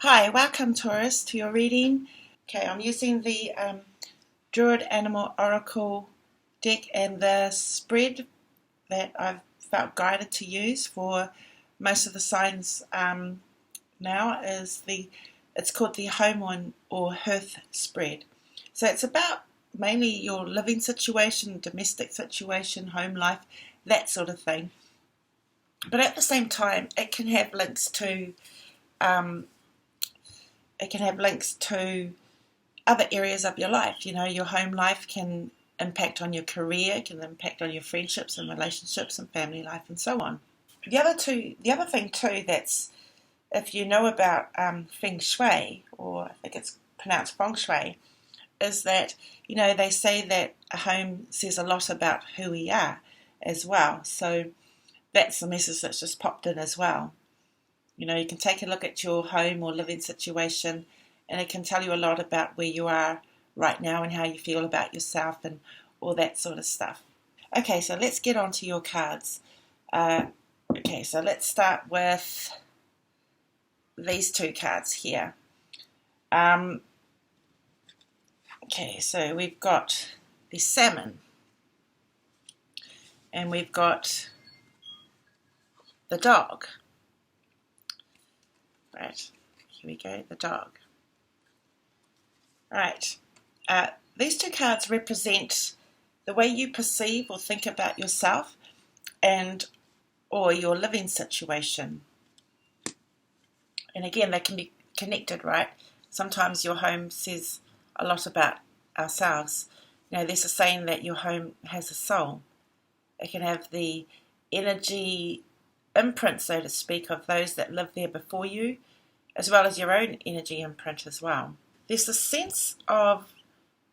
Hi, welcome Taurus to your reading. Okay, I'm using the Druid Animal Oracle deck, and the spread that I've felt guided to use for most of the signs now is it's called the Home or Hearth spread. So it's about mainly your living situation, domestic situation, home life, that sort of thing. But at the same time, it can have links to um, other areas of your life. You know, your home life can impact on your career, can impact on your friendships and relationships and family life and so on. The other thing too, that's if you know about feng shui, or I think it's pronounced feng shui, is that, you know, they say that a home says a lot about who we are as well. So that's the message that's just popped in as well. You know, you can take a look at your home or living situation, and it can tell you a lot about where you are right now and how you feel about yourself and all that sort of stuff. Okay, so let's get on to your cards. Okay, so let's start with these two cards here. Okay, so we've got the salmon, and we've got the dog. Right, here we go, the dog. Right, these two cards represent the way you perceive or think about yourself and or your living situation. And again, they can be connected, right? Sometimes your home says a lot about ourselves. You know, there's a saying that your home has a soul. It can have the energy imprint, so to speak, of those that lived there before you, as well as your own energy imprint as well. There's a sense of,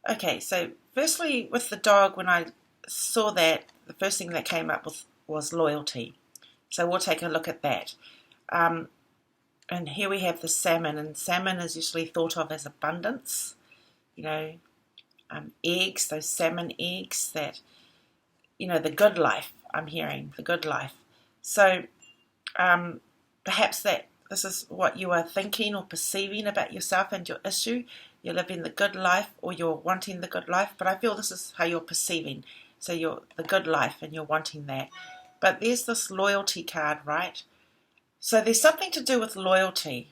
okay, so firstly with the dog, when I saw that, the first thing that came up was loyalty. So we'll take a look at that. And here we have the salmon, and salmon is usually thought of as abundance. You know, eggs, those salmon eggs, that, you know, the good life, I'm hearing, the good life. So perhaps that this is what you are thinking or perceiving about yourself and your issue. You're living the good life, or you're wanting the good life, but I feel this is how you're perceiving. So you're the good life and you're wanting that. But there's this loyalty card, right? So there's something to do with loyalty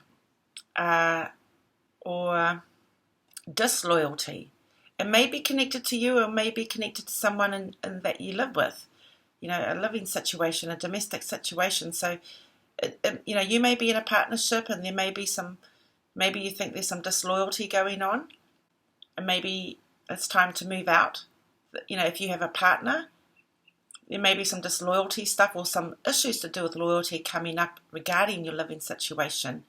or disloyalty. It may be connected to you, or may be connected to someone in that you live with. You know, a living situation, a domestic situation. So, you know, you may be in a partnership, and there may be maybe you think there's some disloyalty going on, and maybe it's time to move out. You know, if you have a partner, there may be some disloyalty stuff or some issues to do with loyalty coming up regarding your living situation.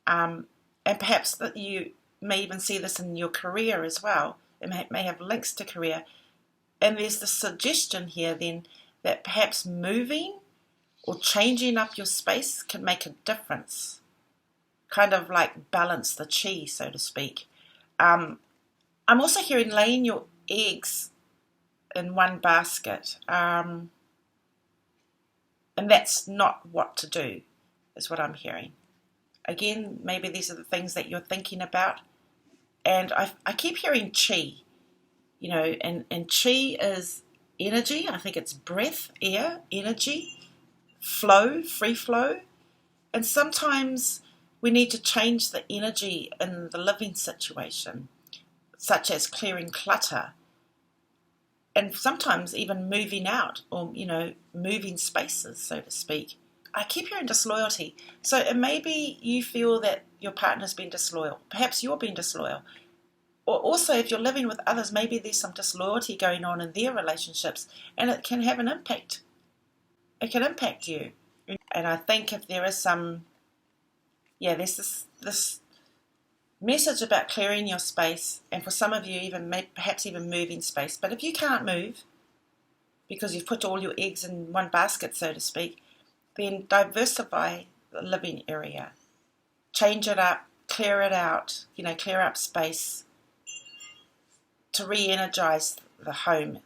And perhaps that you may even see this in your career as well. It may have links to career. And there's the suggestion here then that perhaps moving or changing up your space can make a difference. Kind of like balance the chi, so to speak. I'm also hearing laying your eggs in one basket. And that's not what to do, is what I'm hearing. Again, maybe these are the things that you're thinking about. And I keep hearing chi, you know, and chi is energy. I think it's breath, air, energy, flow, free flow. And sometimes we need to change the energy in the living situation, such as clearing clutter, and sometimes even moving out, or, you know, moving spaces, so to speak. I keep hearing disloyalty. So it may be you feel that your partner's been disloyal. Perhaps you're being disloyal. Or also, if you're living with others, maybe there's some disloyalty going on in their relationships, and it can have an impact. It can impact you. And I think if there is there's this message about clearing your space, and for some of you even perhaps even moving space. But if you can't move because you've put all your eggs in one basket, so to speak, then diversify the living area. Change it up, clear it out, you know, clear up space to re-energize the home.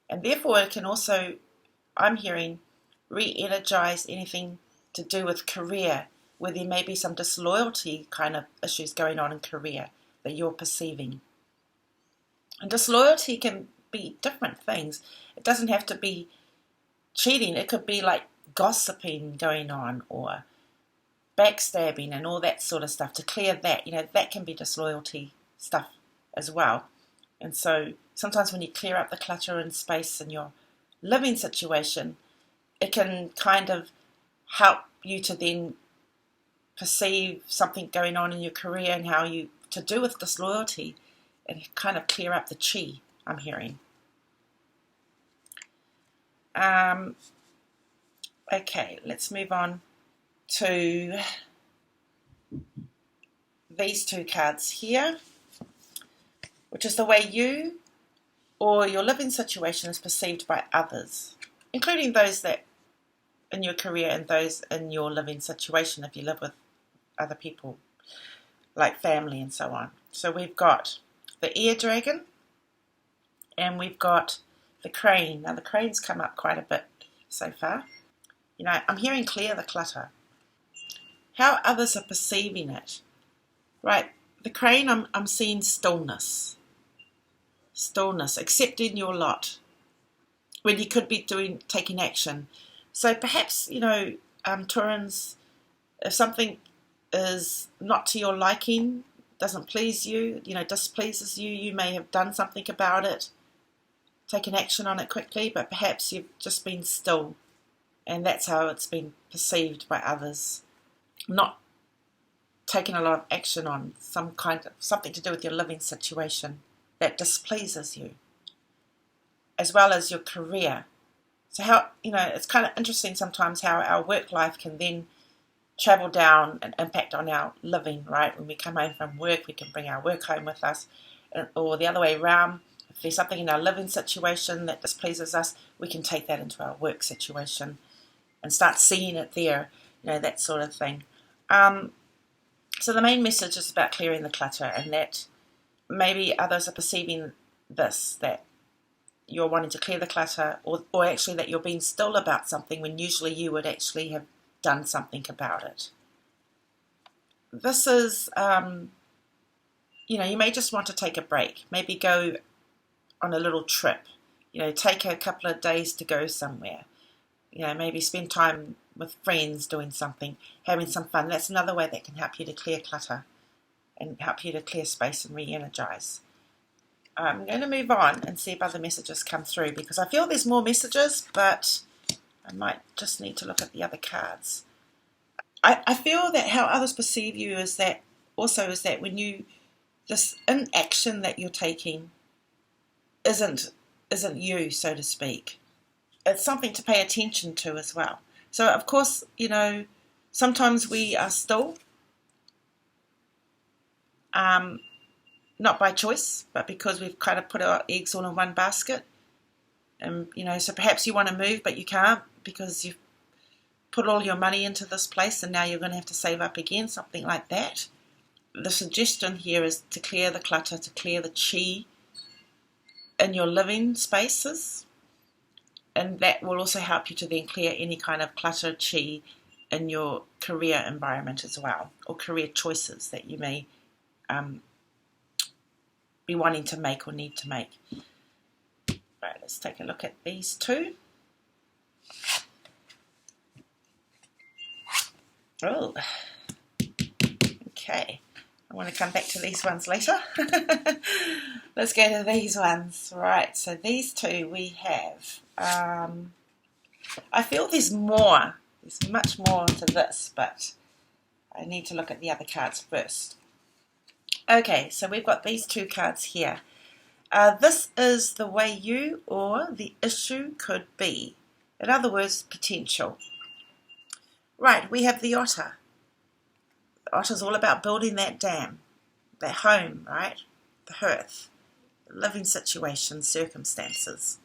And therefore it can also, I'm hearing, re-energize anything to do with career. where there may be some disloyalty kind of issues going on in career that you're perceiving. And disloyalty can be different things. It doesn't have to be cheating. It could be like gossiping going on, or backstabbing and all that sort of stuff. To clear that, that can be disloyalty stuff as well. And so sometimes when you clear up the clutter and space in your living situation, it can kind of help you to then perceive something going on in your career and how you, to do with disloyalty, and kind of clear up the chi, I'm hearing. Okay, let's move on to these two cards here, which is the way you or your living situation is perceived by others, including those that in your career and those in your living situation if you live with other people, like family and so on. So we've got the air dragon and we've got the crane. Now the crane's come up quite a bit so far. I'm hearing clear the clutter. How others are perceiving it. Right, the crane, I'm seeing stillness. Stillness, accepting your lot when you could be taking action. So perhaps, Taurans, if something is not to your liking, doesn't please you, displeases you, you may have done something about it, taken action on it quickly, but perhaps you've just been still, and that's how it's been perceived by others. Not taking a lot of action on something to do with your living situation that displeases you, as well as your career. So how, it's kind of interesting sometimes how our work life can then travel down and impact on our living, right? When we come home from work, we can bring our work home with us, or the other way around. If there's something in our living situation that displeases us, we can take that into our work situation and start seeing it there, that sort of thing. So the main message is about clearing the clutter, and that maybe others are perceiving this, that you're wanting to clear the clutter, or actually that you're being still about something when usually you would actually have done something about it. This is, you may just want to take a break, maybe go on a little trip, take a couple of days to go somewhere, maybe spend time with friends doing something, having some fun. That's another way that can help you to clear clutter and help you to clear space and re-energize. I'm going to move on and see if other messages come through, because I feel there's more messages, but I might just need to look at the other cards. I feel that how others perceive you is that when you, this inaction that you're taking isn't you, so to speak. It's something to pay attention to as well. So of course, sometimes we are still, not by choice, but because we've kind of put our eggs all in one basket. And, so perhaps you want to move, but you can't because you've put all your money into this place and now you're going to have to save up again, something like that. The suggestion here is to clear the clutter, to clear the chi in your living spaces. And that will also help you to then clear any kind of clutter chi in your career environment as well, or career choices that you may be wanting to make or need to make. Right, let's take a look at these two. Oh, okay. I want to come back to these ones later. Let's go to these ones. Right, so these two we have. I feel there's more. There's much more to this, but I need to look at the other cards first. Okay, so we've got these two cards here. This is the way you or the issue could be. In other words, potential. Right, we have the otter. The otter's all about building that dam, that home, right? The hearth, the living situation, circumstances.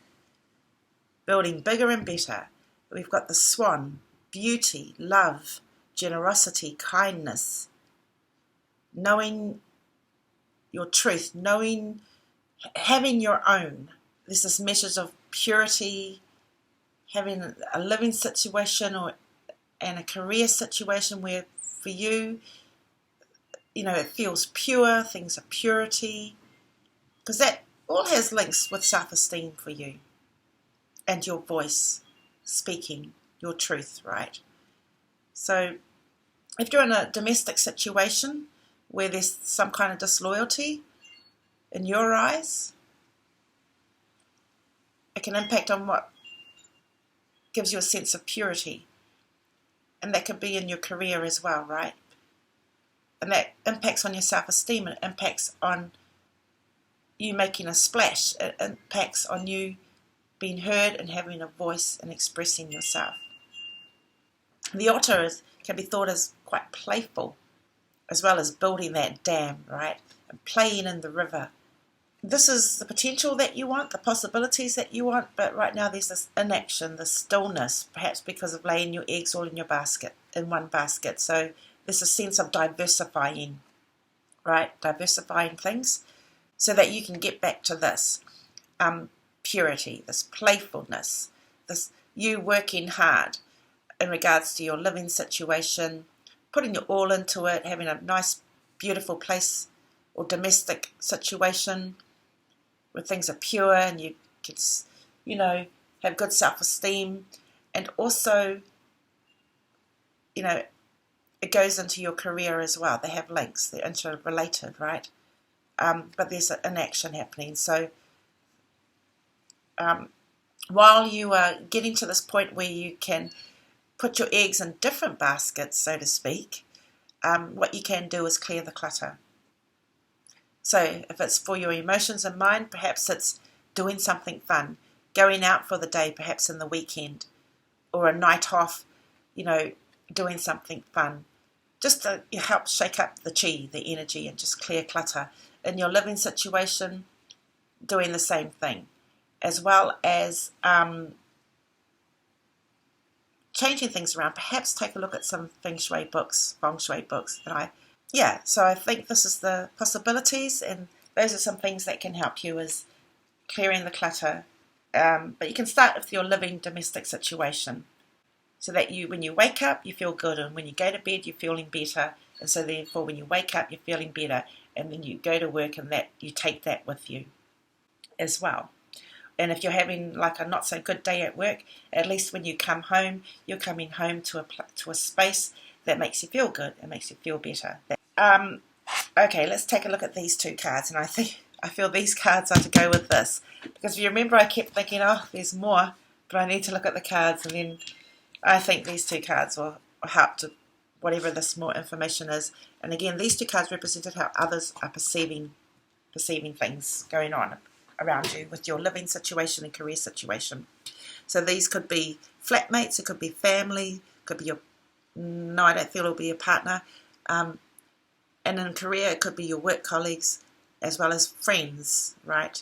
Building bigger and better. We've got the swan, beauty, love, generosity, kindness, knowing your truth, having your own. There's this message of purity, having a living situation and a career situation where for you, it feels pure, things are purity, because that all has links with self-esteem for you and your voice speaking your truth, right? So if you're in a domestic situation where there's some kind of disloyalty in your eyes, it can impact on what gives you a sense of purity. And that could be in your career as well, right? And that impacts on your self-esteem. It impacts on you making a splash. It impacts on you being heard and having a voice and expressing yourself. The otter can be thought as quite playful, as well as building that dam, right? And playing in the river. This is the potential that you want, the possibilities that you want, but right now there's this inaction, this stillness, perhaps because of laying your eggs all in one basket. So there's a sense of diversifying, right? Diversifying things so that you can get back to this purity, this playfulness, this you working hard in regards to your living situation, putting your all into it, having a nice, beautiful place or domestic situation where things are pure and you can, have good self-esteem. And also, it goes into your career as well. They have links. They're interrelated, right? But there's an action happening. So while you are getting to this point where you can put your eggs in different baskets, so to speak, what you can do is clear the clutter. So if it's for your emotions and mind, perhaps it's doing something fun, going out for the day, perhaps in the weekend, or a night off, doing something fun, just to help shake up the chi, the energy, and just clear clutter. In your living situation, doing the same thing, as well as changing things around. Perhaps take a look at some feng shui books. So I think this is the possibilities, and those are some things that can help you is clearing the clutter. But you can start with your living domestic situation, so that when you wake up, you feel good, and when you go to bed, you're feeling better, and so therefore when you wake up, you're feeling better, and then you go to work, and that you take that with you as well. And if you're having like a not so good day at work, at least when you come home, you're coming home to a space that makes you feel good and makes you feel better. Okay, let's take a look at these two cards, and I feel these cards are to go with this, because if you remember, I kept thinking, oh, there's more, but I need to look at the cards, and then I think these two cards will help to whatever this more information is. And again, these two cards represented how others are perceiving things going on around you with your living situation and career situation. So these could be flatmates, it could be family, it could be no, I don't feel it'll be a partner. And in career, it could be your work colleagues as well as friends, right?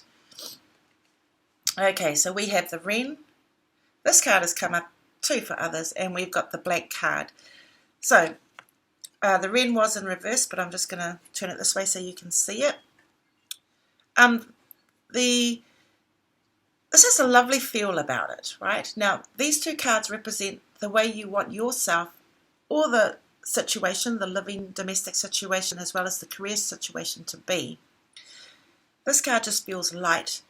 Okay, so we have the Wren. This card has come up too for others, and we've got the blank card. So the Wren was in reverse, but I'm just going to turn it this way so you can see it. This has a lovely feel about it, right? Now, these two cards represent the way you want yourself or the situation, the living domestic situation, as well as the career situation to be. This card just feels light.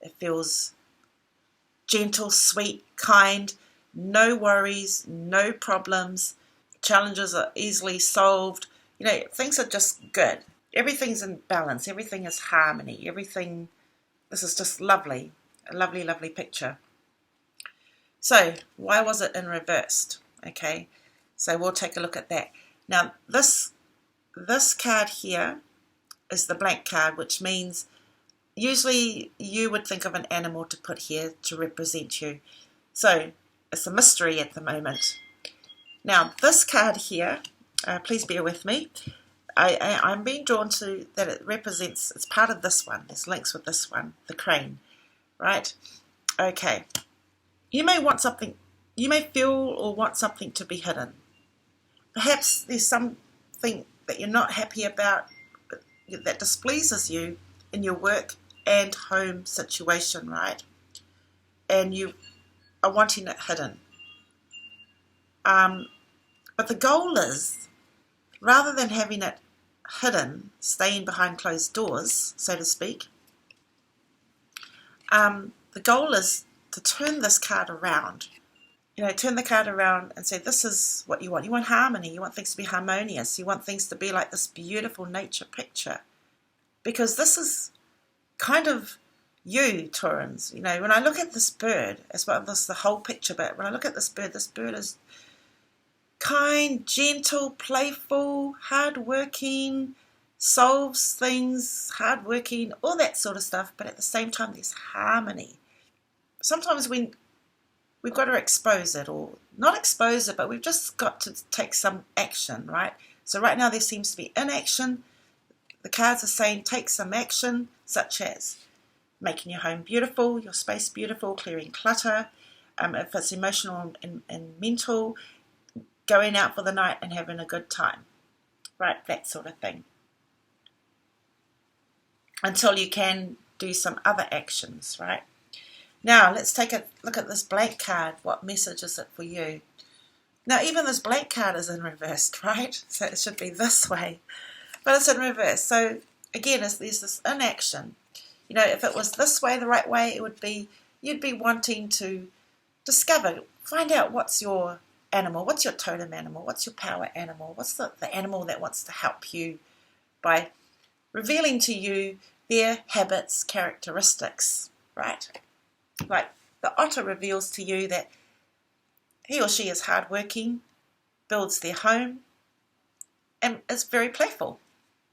It feels gentle, sweet, kind, no worries, no problems. Challenges are easily solved. Things are just good. Everything's in balance. Everything is harmony. This is just lovely. A lovely, lovely picture. So, why was it in reversed? Okay, so we'll take a look at that. Now, this card here is the blank card, which means usually you would think of an animal to put here to represent you. So, it's a mystery at the moment. Now, this card here, please bear with me. I'm being drawn to that it represents, it's part of this one. There's links with this one, the crane, right? Okay. You may feel or want something to be hidden. Perhaps there's something that you're not happy about that displeases you in your work and home situation, right? And you are wanting it hidden. But the goal is rather than having it hidden, staying behind closed doors, so to speak, the goal is to turn this card around. Turn the card around and say, this is what you want. You want harmony. You want things to be harmonious. You want things to be like this beautiful nature picture. Because this is kind of you, Taurans. When I look at this bird, as well as the whole picture, but when I look at this bird is kind, gentle, playful, hardworking, solves things, hardworking, all that sort of stuff. But at the same time, there's harmony. Sometimes we've got to expose it, or not expose it, but we've just got to take some action, right? So right now there seems to be inaction. The cards are saying take some action, such as making your home beautiful, your space beautiful, clearing clutter. If it's emotional and mental, going out for the night and having a good time, right? That sort of thing. Until you can do some other actions, right? Now, let's take a look at this blank card. What message is it for you? Now, even this blank card is in reverse, right? So it should be this way. But it's in reverse. So, again, there's this inaction. If it was this way, the right way, it would be, you'd be wanting to discover, find out what's your animal, what's your totem animal, what's your power animal, what's the animal that wants to help you by revealing to you their habits, characteristics, right? Like the otter reveals to you that he or she is hardworking, builds their home, and is very playful.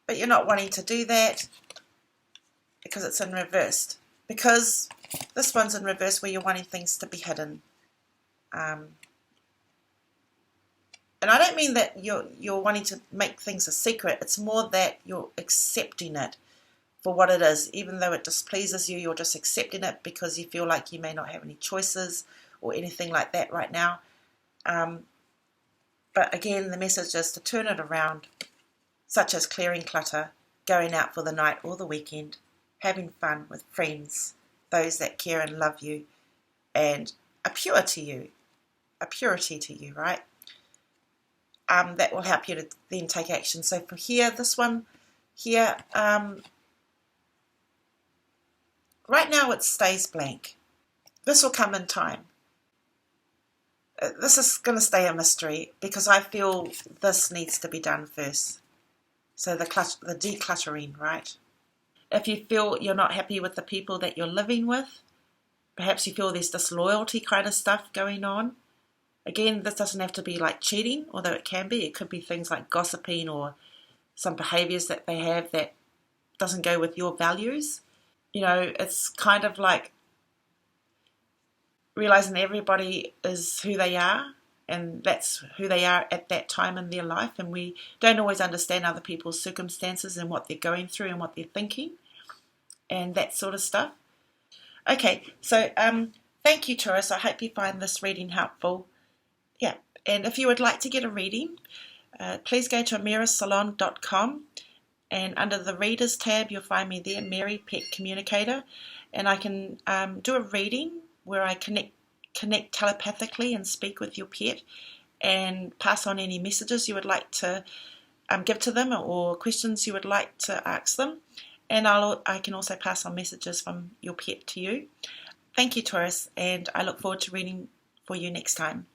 But you're not wanting to do that because it's in reverse. Because this one's in reverse where you're wanting things to be hidden. And I don't mean that you're wanting to make things a secret. It's more that you're accepting it for what it is. Even though it displeases you, you're just accepting it because you feel like you may not have any choices or anything like that right now. But again, the message is to turn it around, such as clearing clutter, going out for the night or the weekend, having fun with friends, those that care and love you, and are pure to you, a purity to you, right? That will help you to then take action. So for here, this one here, right now it stays blank. This will come in time. This is going to stay a mystery because I feel this needs to be done first. So the decluttering, right? If you feel you're not happy with the people that you're living with, perhaps you feel there's disloyalty kind of stuff going on. Again, this doesn't have to be like cheating, although it can be. It could be things like gossiping or some behaviours that they have that doesn't go with your values. It's kind of like realising everybody is who they are, and that's who they are at that time in their life, and we don't always understand other people's circumstances and what they're going through and what they're thinking and that sort of stuff. Okay, so thank you, Taurus. I hope you find this reading helpful. Yeah, and if you would like to get a reading, please go to amirasalon.com, and under the Readers tab you'll find me there, Mary Pet Communicator, and I can do a reading where I connect telepathically and speak with your pet and pass on any messages you would like to give to them or questions you would like to ask them, and I can also pass on messages from your pet to you. Thank you, Taurus, and I look forward to reading for you next time.